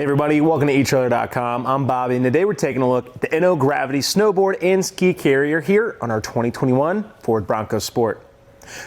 Hey everybody, welcome to Etrailer.com. I'm Bobby, and today we're taking a look at the Inno Gravity Snowboard and Ski Carrier here on our 2021 Ford Bronco Sport.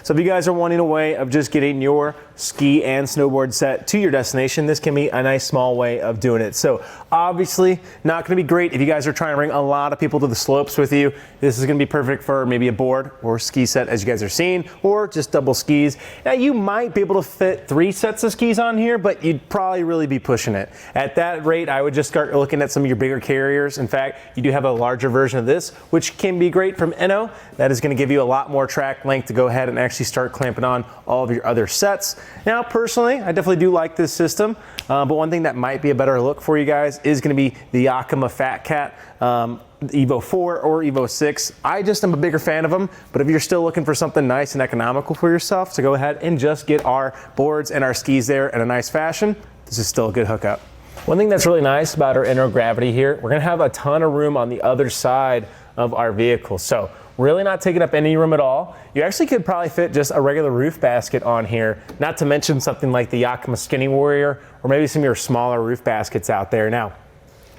So if you guys are wanting a way of just getting your ski and snowboard set to your destination, this can be a nice small way of doing it. So obviously not going to be great if you guys are trying to bring a lot of people to the slopes with you. This is going to be perfect for maybe a board or ski set as you guys are seeing, or just double skis. Now you might be able to fit 3 sets of skis on here, but you'd probably really be pushing it. At that rate, I would just start looking at some of your bigger carriers. In fact, you do have a larger version of this, which can be great from Inno. That is going to give you a lot more track length to go ahead and actually start clamping on all of your other sets. Now, personally, I definitely do like this system, but one thing that might be a better look for you guys is going to be the Yakima Fat Cat Evo 4 or Evo 6. I just am a bigger fan of them, but if you're still looking for something nice and economical for yourself, to go ahead and just get our boards and our skis there in a nice fashion, this is still a good hookup. One thing that's really nice about our Inno Gravity here, we're going to have a ton of room on the other side of our vehicle. So really not taking up any room at all. You actually could probably fit just a regular roof basket on here, not to mention something like the Yakima Skinny Warrior, or maybe some of your smaller roof baskets out there. Now,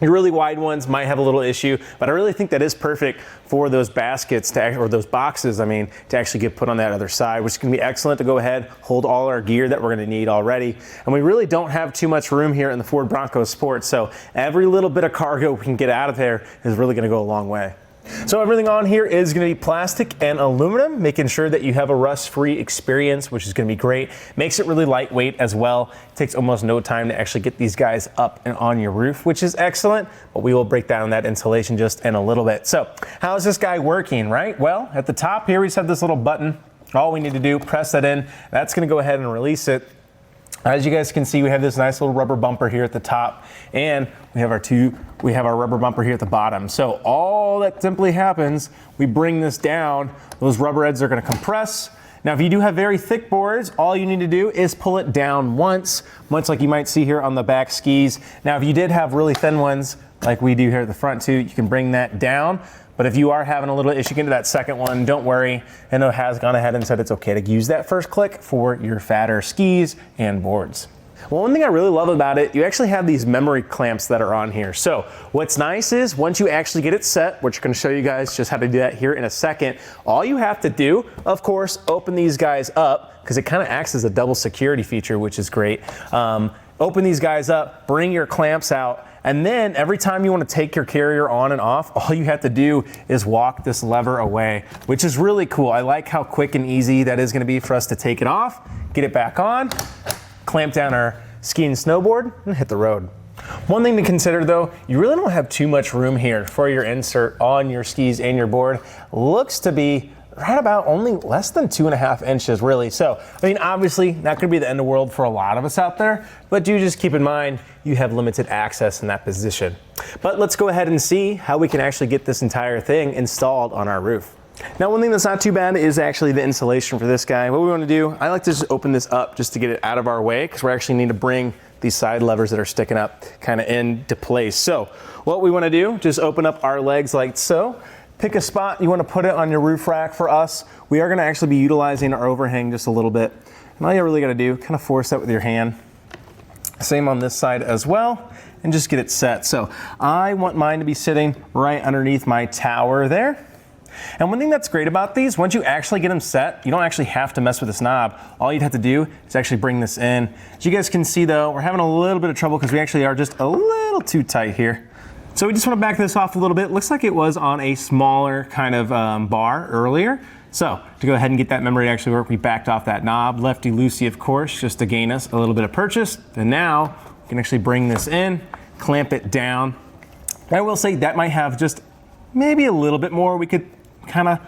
your really wide ones might have a little issue, but I really think that is perfect for those baskets, or those boxes, I mean, to actually get put on that other side, which is going to be excellent to go ahead, hold all our gear that we're going to need already. And we really don't have too much room here in the Ford Bronco Sport, so every little bit of cargo we can get out of there is really going to go a long way. So everything on here is going to be plastic and aluminum, making sure that you have a rust-free experience, which is going to be great. Makes it really lightweight as well. It takes almost no time to actually get these guys up and on your roof, which is excellent, but we will break down that insulation just in a little bit. So how is this guy working, right? Well, at the top here, we just have this little button. All we need to do, press that in. That's going to go ahead and release it. As you guys can see, we have this nice little rubber bumper here at the top, and we have our rubber bumper here at the bottom. So all that simply happens, we bring this down, those rubber heads are going to compress. Now, if you do have very thick boards, all you need to do is pull it down once, much like you might see here on the back skis. Now, if you did have really thin ones, like we do here at the front too, you can bring that down. But if you are having a little issue getting to that second one, don't worry. Inno has gone ahead and said it's okay to use that first click for your fatter skis and boards. Well, one thing I really love about it, you actually have these memory clamps that are on here. So what's nice is once you actually get it set, which I'm going to show you guys just how to do that here in a second, all you have to do, of course, open these guys up, because it kind of acts as a double security feature, which is great. Open these guys up, bring your clamps out, and then every time you want to take your carrier on and off, all you have to do is walk this lever away, which is really cool. I like how quick and easy that is going to be for us to take it off, get it back on, clamp down our ski and snowboard, and hit the road. One thing to consider though, you really don't have too much room here for your insert on your skis and your board. Looks to be right about only less than 2.5 inches really. So, I mean, obviously not gonna be the end of the world for a lot of us out there, but do just keep in mind you have limited access in that position. But let's go ahead and see how we can actually get this entire thing installed on our roof. Now, one thing that's not too bad is actually the insulation for this guy. What we wanna do, I like to just open this up just to get it out of our way, because we actually need to bring these side levers that are sticking up kind of into place. So what we wanna do, just open up our legs like so. Pick a spot you want to put it on your roof rack. For us, we are going to actually be utilizing our overhang just a little bit. And all you really got to do, kind of force that with your hand. Same on this side as well, and just get it set. So I want mine to be sitting right underneath my tower there. And one thing that's great about these, once you actually get them set, you don't actually have to mess with this knob. All you'd have to do is actually bring this in. As you guys can see though, we're having a little bit of trouble because we actually are just a little too tight here. So we just want to back this off a little bit. Looks like it was on a smaller kind of bar earlier. So to go ahead and get that memory to actually work, we backed off that knob. Lefty Loosey, of course, just to gain us a little bit of purchase. And now we can actually bring this in, clamp it down. I will say that might have just maybe a little bit more. We could kind of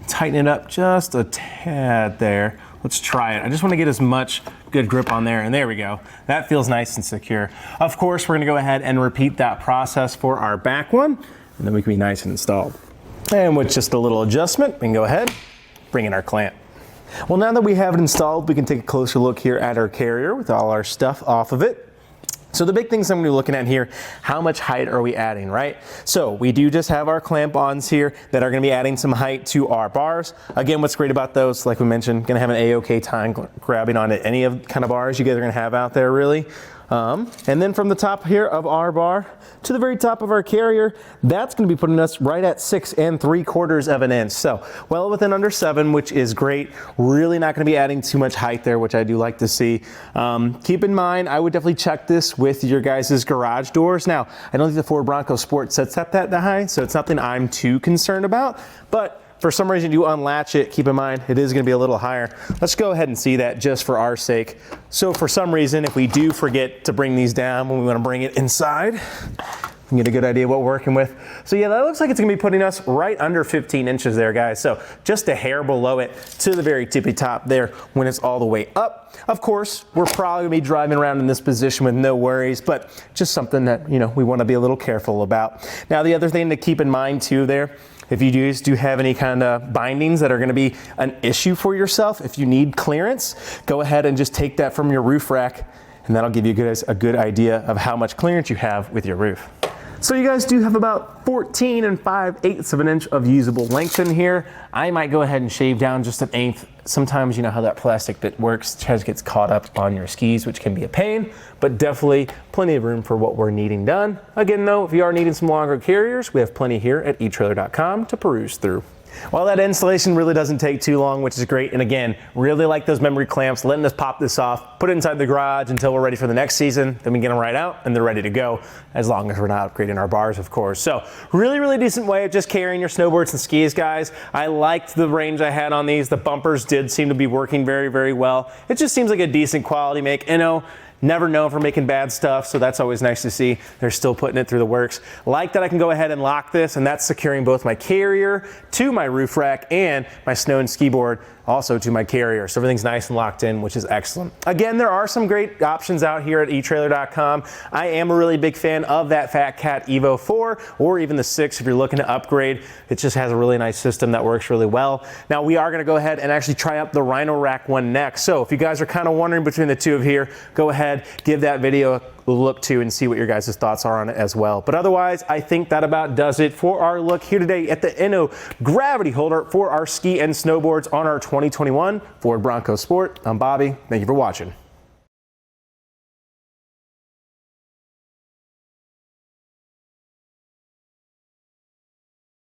tighten it up just a tad there. Let's try it. I just want to get as much good grip on there, and there we go. That feels nice and secure. Of course, we're going to go ahead and repeat that process for our back one, and then we can be nice and installed. And with just a little adjustment, we can go ahead, bring in our clamp. Well, now that we have it installed, we can take a closer look here at our carrier with all our stuff off of it. So the big things I'm going to be looking at here, how much height are we adding, right? So we do just have our clamp-ons here that are going to be adding some height to our bars. Again, what's great about those, like we mentioned, going to have an A-OK time grabbing onto any of kind of bars you guys are going to have out there, really. And then from the top here of our bar to the very top of our carrier, that's going to be putting us right at 6 3/4 of an inch. So well within under 7, which is great. Really not going to be adding too much height there, which I do like to see. Keep in mind, I would definitely check this with your guys' garage doors. Now, I don't think the Ford Bronco Sport sets up that high, so it's nothing I'm too concerned about, but for some reason you unlatch it, keep in mind it is going to be a little higher. Let's go ahead and see that just for our sake. So for some reason, if we do forget to bring these down when we want to bring it inside, we can get a good idea what we're working with. So yeah, that looks like it's going to be putting us right under 15 inches there, guys. So just a hair below it to the very tippy top there when it's all the way up. Of course, we're probably going to be driving around in this position with no worries, but just something that, you know, we want to be a little careful about. Now, the other thing to keep in mind too there, if you guys do have any kind of bindings that are going to be an issue for yourself, if you need clearance, go ahead and just take that from your roof rack, and that'll give you guys a good idea of how much clearance you have with your roof. So you guys do have about 14 5/8 of an inch of usable length in here. I might go ahead and shave down just 1/8. Sometimes you know how that plastic bit works, it just gets caught up on your skis, which can be a pain, but definitely plenty of room for what we're needing done. Again though, if you are needing some longer carriers, we have plenty here at Etrailer.com to peruse through. Well, that installation really doesn't take too long, which is great. And again, really like those memory clamps, letting us pop this off, put it inside the garage until we're ready for the next season. Then we get them right out and they're ready to go, as long as we're not upgrading our bars, of course. So really, really decent way of just carrying your snowboards and skis, guys. I liked the range I had on these. The bumpers did seem to be working very, very well. It just seems like a decent quality make. Inno, never known for making bad stuff, so that's always nice to see. They're still putting it through the works. Like that I can go ahead and lock this, and that's securing both my carrier to my roof rack and my snow and ski board also to my carrier. So everything's nice and locked in, which is excellent. Again, there are some great options out here at Etrailer.com. I am a really big fan of that Fat Cat Evo 4 or even the 6 if you're looking to upgrade. It just has a really nice system that works really well. Now we are gonna go ahead and actually try out the Rhino Rack one next. So if you guys are kind of wondering between the two of here, go ahead, give that video a look to and see what your guys' thoughts are on it as well. But otherwise, I think that about does it for our look here today at the Inno Gravity Holder for our ski and snowboards on our 2021 Ford Bronco Sport. I'm Bobby. Thank you for watching.